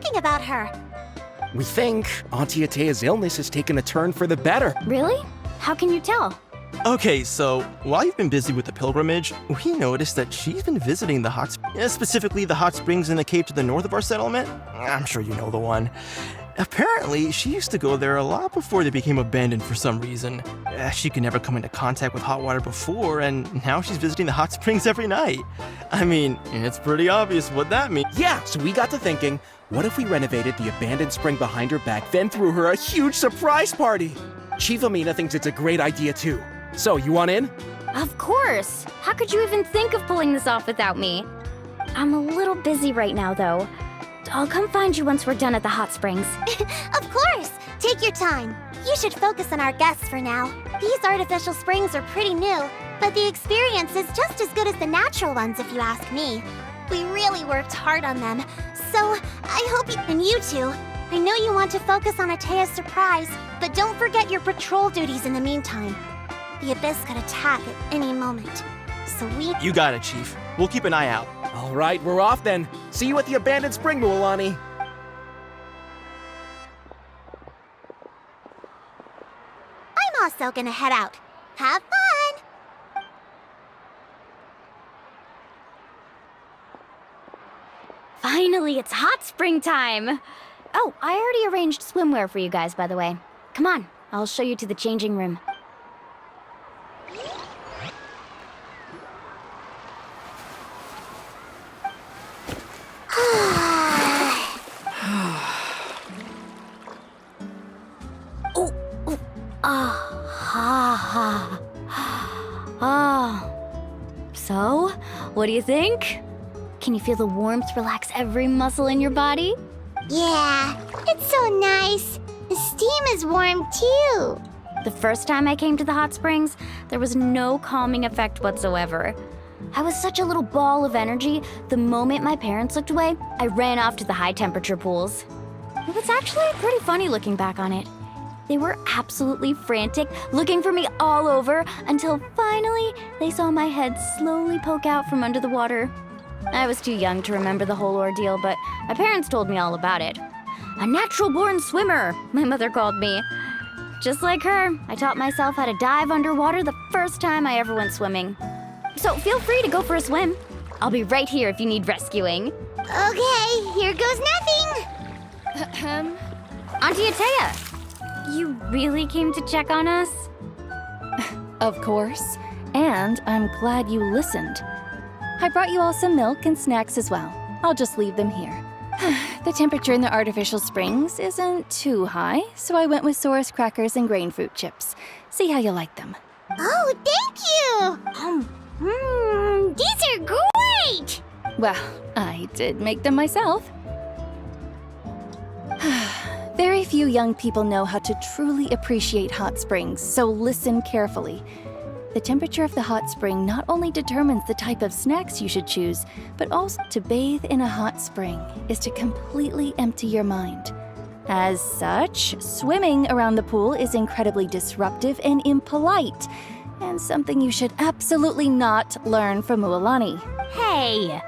anything about her. We think Auntie Atea's illness has taken a turn for the better. Really? How can you tell? Okay, so while you've been busy with the pilgrimage, we noticed that she's been visiting the specifically the hot springs in the cave to the north of our settlement. I'm sure you know the one. Apparently, she used to go there a lot before they became abandoned for some reason. She could never come into contact with hot water before, and now she's visiting the hot springs every night. I mean, it's pretty obvious what that means. Yeah, so we got to thinking, what if we renovated the abandoned spring behind her back, then threw her a huge surprise party? Chief Amina thinks it's a great idea too. So, you want in? Of course! How could you even think of pulling this off without me? I'm a little busy right now, though. I'll come find you once we're done at the hot springs. Of course! Take your time. You should focus on our guests for now. These artificial springs are pretty new, but the experience is just as good as the natural ones if you ask me. We really worked hard on them, so I hope and you two. I know you want to focus on Atea's surprise, but don't forget your patrol duties in the meantime. The Abyss could attack at any moment, so we... You got it, Chief. We'll keep an eye out. All right, we're off then. See you at the abandoned spring, Mualani. I'm also gonna head out. Have fun! Finally, it's hot spring time! Oh, I already arranged swimwear for you guys, by the way. Come on, I'll show you to the changing room. So, what do you think? Can you feel the warmth relax every muscle in your body? Yeah, it's so nice. The steam is warm too. The first time I came to the hot springs, there was no calming effect whatsoever. I was such a little ball of energy, the moment my parents looked away, I ran off to the high temperature pools. It was actually pretty funny looking back on it. They were absolutely frantic, looking for me all over, until finally they saw my head slowly poke out from under the water. I was too young to remember the whole ordeal, but my parents told me all about it. A natural-born swimmer, my mother called me. Just like her, I taught myself how to dive underwater the first time I ever went swimming. So feel free to go for a swim. I'll be right here if you need rescuing. Okay, here goes nothing. Auntie Atea! You really came to check on us? Of course. And I'm glad you listened. I brought you all some milk and snacks as well. I'll just leave them here. The temperature in the artificial springs isn't too high, so I went with Saurus crackers and grain fruit chips. See how you like them. Oh, thank you! These are great! Well, I did make them myself. Very few young people know how to truly appreciate hot springs, so listen carefully. The temperature of the hot spring not only determines the type of snacks you should choose, but also to bathe in a hot spring is to completely empty your mind. As such, swimming around the pool is incredibly disruptive and impolite, and something you should absolutely not learn from Mualani. Hey!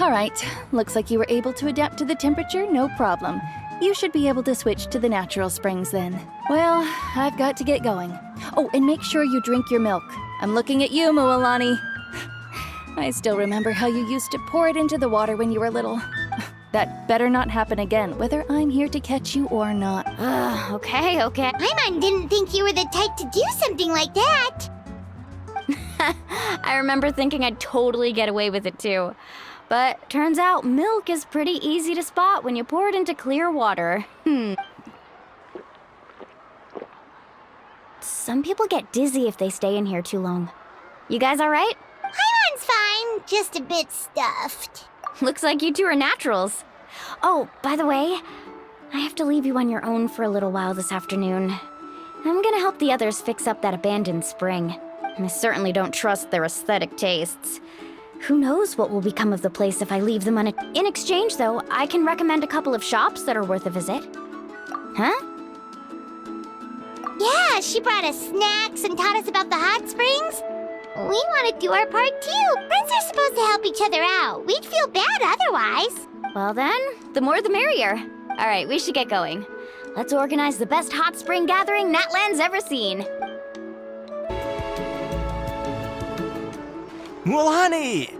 All right, looks like you were able to adapt to the temperature, no problem. You should be able to switch to the natural springs then. Well, I've got to get going. Oh, and make sure you drink your milk. I'm looking at you, Mualani. I still remember how you used to pour it into the water when you were little. That better not happen again, whether I'm here to catch you or not. Okay. Paimon didn't think you were the type to do something like that. I remember thinking I'd totally get away with it too. But turns out milk is pretty easy to spot when you pour it into clear water. Some people get dizzy if they stay in here too long. You guys all right? Paimon's fine, just a bit stuffed. Looks like you two are naturals. Oh, by the way, I have to leave you on your own for a little while this afternoon. I'm gonna help the others fix up that abandoned spring. I certainly don't trust their aesthetic tastes. Who knows what will become of the place if I leave them In exchange, though, I can recommend a couple of shops that are worth a visit. Huh? Yeah, she brought us snacks and taught us about the hot springs. We want to do our part too. Friends are supposed to help each other out. We'd feel bad otherwise. Well then, the more the merrier. All right, we should get going. Let's organize the best hot spring gathering Natlan's ever seen. Mulani!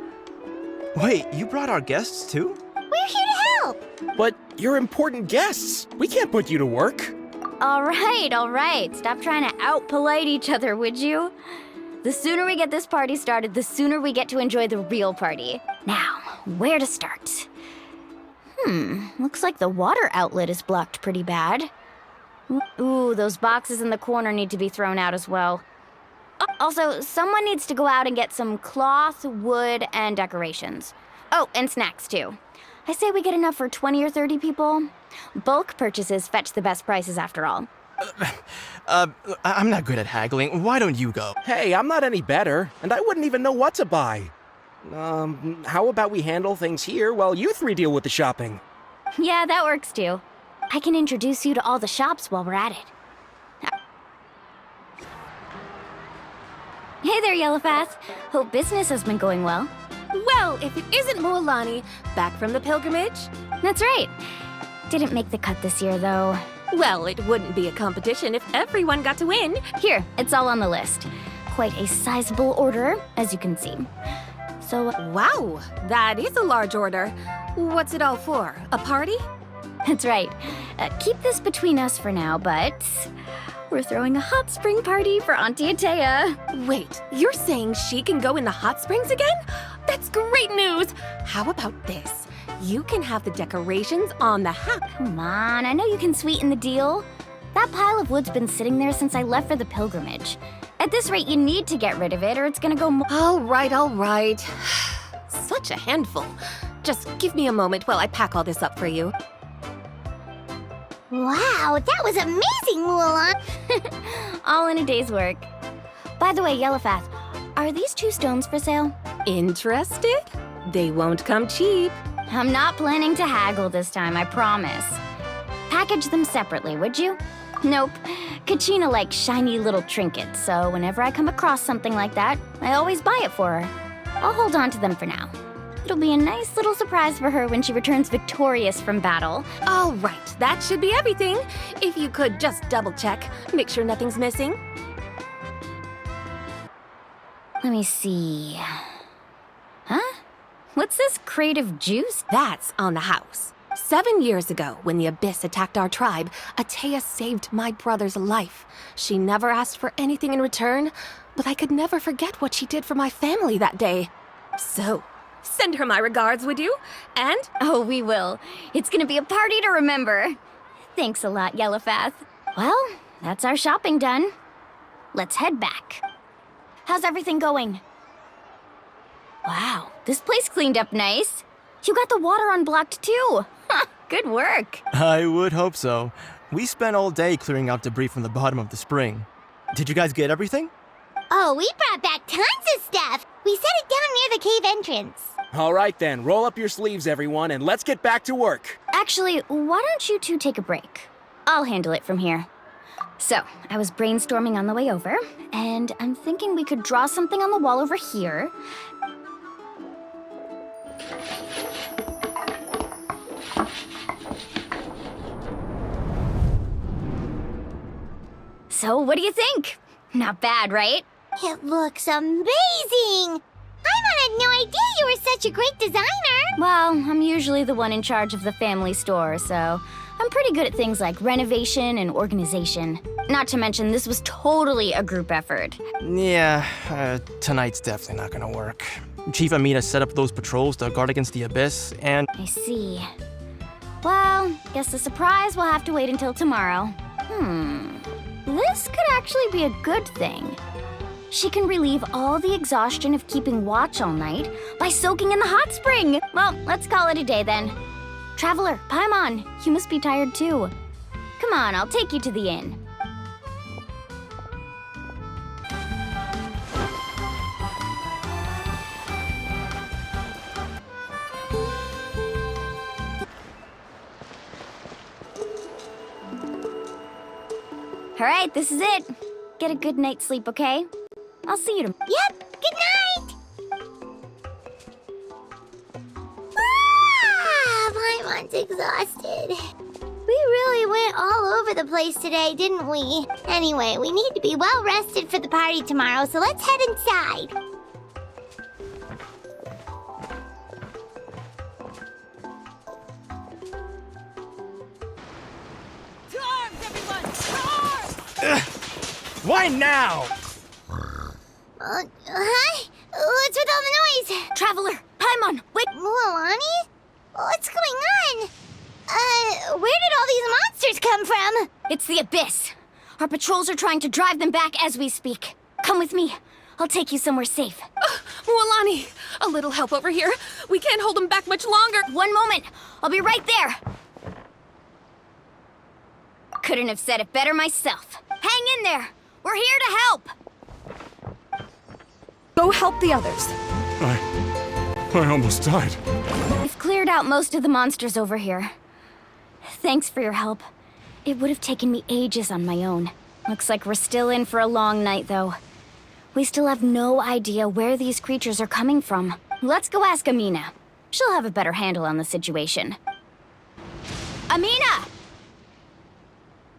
Wait, you brought our guests too? We're here to help. But you're important guests. We can't put you to work. All right. Stop trying to out-polite each other, would you? The sooner we get this party started, the sooner we get to enjoy the real party. Now, where to start? Looks like the water outlet is blocked pretty bad. Ooh, those boxes in the corner need to be thrown out as well. Also, someone needs to go out and get some cloth, wood, and decorations. Oh, and snacks too. I say we get enough for 20 or 30 people. Bulk purchases fetch the best prices after all. I'm not good at haggling. Why don't you go? Hey, I'm not any better, and I wouldn't even know what to buy. How about we handle things here while you three deal with the shopping? Yeah, that works too. I can introduce you to all the shops while we're at it. Hey there, Yellowfath. Hope business has been going well. Well, if it isn't Moalani, back from the pilgrimage? That's right. Didn't make the cut this year, though. Well, it wouldn't be a competition if everyone got to win. Here, it's all on the list. Quite a sizable order, as you can see. So, Wow, that is a large order. What's it all for? A party? that's right. Keep this between us for now, but we're throwing a hot spring party for Auntie Atea. Wait, you're saying she can go in the hot springs again? That's great news! How about this? You can have the decorations on the house. Come on, I know you can sweeten the deal. That pile of wood's been sitting there since I left for the pilgrimage. At this rate, you need to get rid of it, or it's gonna go All right. Such a handful. Just give me a moment while I pack all this up for you. Wow, that was amazing, Mulan. all in a day's work. By the way, Yellowfath, are these 2 stones for sale? Interested? They won't come cheap. I'm not planning to haggle this time, I promise. Package them separately, would you? Nope. Kachina likes shiny little trinkets, so whenever I come across something like that, I always buy it for her. I'll hold on to them for now. It'll be a nice little surprise for her when she returns victorious from battle. All right, that should be everything. If you could just double check, make sure nothing's missing. Let me see. Huh? What's this crate of juice? That's on the house. 7 years ago, when the Abyss attacked our tribe, Atea saved my brother's life. She never asked for anything in return, but I could never forget what she did for my family that day. So, send her my regards, would you? And Oh, we will. It's gonna be a party to remember. Thanks a lot, Yellowfath. Well, that's our shopping done. Let's head back. How's everything going? Wow, this place cleaned up nice. You got the water unblocked too. Good work. I would hope so. We spent all day clearing out debris from the bottom of the spring. Did you guys get everything? Oh, we brought back tons of stuff. We set it down near the cave entrance. All right then, roll up your sleeves, everyone, and let's get back to work. Actually, why don't you two take a break? I'll handle it from here. So, I was brainstorming on the way over, and I'm thinking we could draw something on the wall over here. So, what do you think? Not bad, right? It looks amazing. I had no idea you were such a great designer. Well, I'm usually the one in charge of the family store, so I'm pretty good at things like renovation and organization. Not to mention, this was totally a group effort. Yeah, tonight's definitely not gonna work. Chief Amina set up those patrols to guard against the Abyss, and I see. Well, guess the surprise will have to wait until tomorrow. This could actually be a good thing. She can relieve all the exhaustion of keeping watch all night by soaking in the hot spring. Well, let's call it a day then. Traveler, Paimon, you must be tired too. Come on, I'll take you to the inn. All right, this is it. Get a good night's sleep, okay? I'll see you tomorrow. Yep, good night. Ah, Everyone's exhausted. We really went all over the place today, didn't we? Anyway, we need to be well rested for the party tomorrow, so let's head inside. Why now? Hi? What's with all the noise? Traveler, Paimon, wait! Mualani? What's going on? Where did all these monsters come from? It's the Abyss. Our patrols are trying to drive them back as we speak. Come with me. I'll take you somewhere safe. Mualani, a little help over here. We can't hold them back much longer. One moment. I'll be right there. Couldn't have said it better myself. Hang in there. We're here to help. Go help the others. I almost died. We've cleared out most of the monsters over here. Thanks for your help. It would have taken me ages on my own. Looks like we're still in for a long night, though. We still have no idea where these creatures are coming from. Let's go ask Amina. She'll have a better handle on the situation. Amina!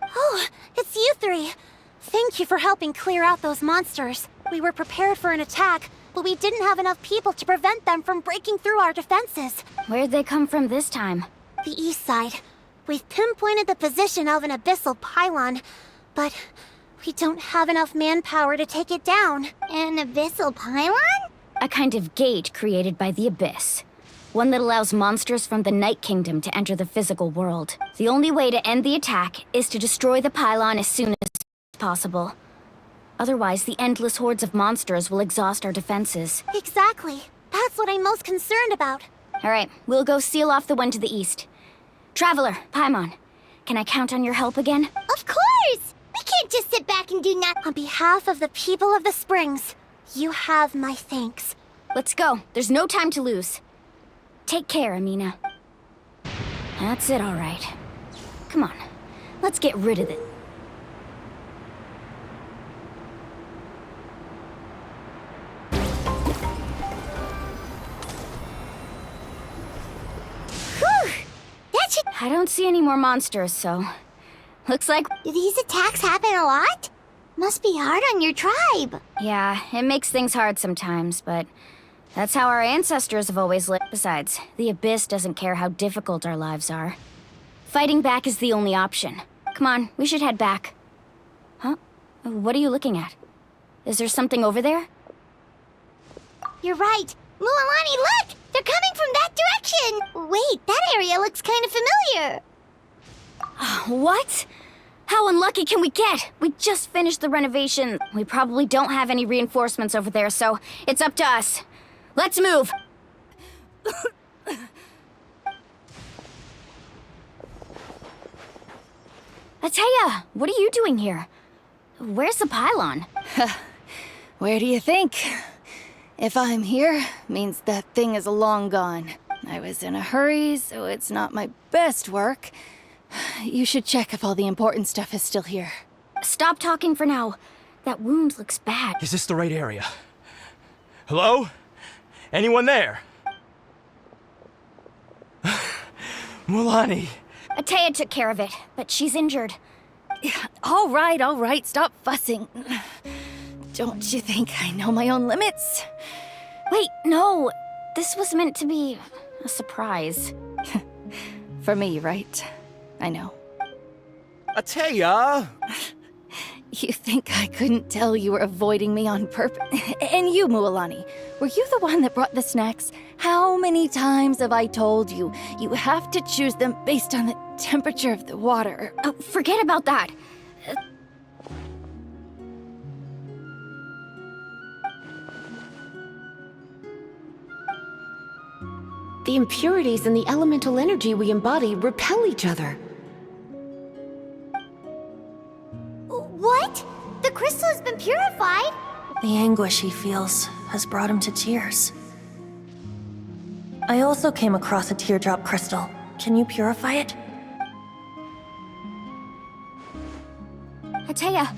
Oh, it's you three. Thank you for helping clear out those monsters. We were prepared for an attack, but we didn't have enough people to prevent them from breaking through our defenses. Where'd they come from this time? The east side. We've pinpointed the position of an abyssal pylon, but we don't have enough manpower to take it down. An abyssal pylon? A kind of gate created by the Abyss. One that allows monsters from the Night Kingdom to enter the physical world. The only way to end the attack is to destroy the pylon as soon as possible. Otherwise, the endless hordes of monsters will exhaust our defenses. Exactly. That's what I'm most concerned about. All right, we'll go seal off the one to the east. Traveler, Paimon, can I count on your help again? Of course! We can't just sit back and do nothing. On behalf of the people of the Springs, you have my thanks. Let's go. There's no time to lose. Take care, Amina. That's it, all right. Come on, let's get rid of it. I don't see any more monsters, so... Looks like... Do these attacks happen a lot? Must be hard on your tribe. Yeah, it makes things hard sometimes, but... That's how our ancestors have always lived. Besides, the Abyss doesn't care how difficult our lives are. Fighting back is the only option. Come on, we should head back. Huh? What are you looking at? Is there something over there? You're right. Mualani, look! They're coming from that direction! Wait, that area looks kind of familiar. What? How unlucky can we get? We just finished the renovation. We probably don't have any reinforcements over there, so it's up to us. Let's move! Ateya, what are you doing here? Where's the pylon? Where do you think? If I'm here, means that thing is long gone. I was in a hurry, so it's not my best work. You should check if all the important stuff is still here. Stop talking for now. That wound looks bad. Is this the right area? Hello? Anyone there? Mualani. Ateya took care of it, but she's injured. All right, stop fussing. Don't you think I know my own limits? Wait, no. This was meant to be a surprise. For me, right? I know. Ateya! You think I couldn't tell you were avoiding me on purpose? And you, Mualani, were you the one that brought the snacks? How many times have I told you, you have to choose them based on the temperature of the water? Oh, forget about that. The impurities and the elemental energy we embody repel each other. What? The crystal has been purified? The anguish he feels has brought him to tears. I also came across a teardrop crystal. Can you purify it? Ateya,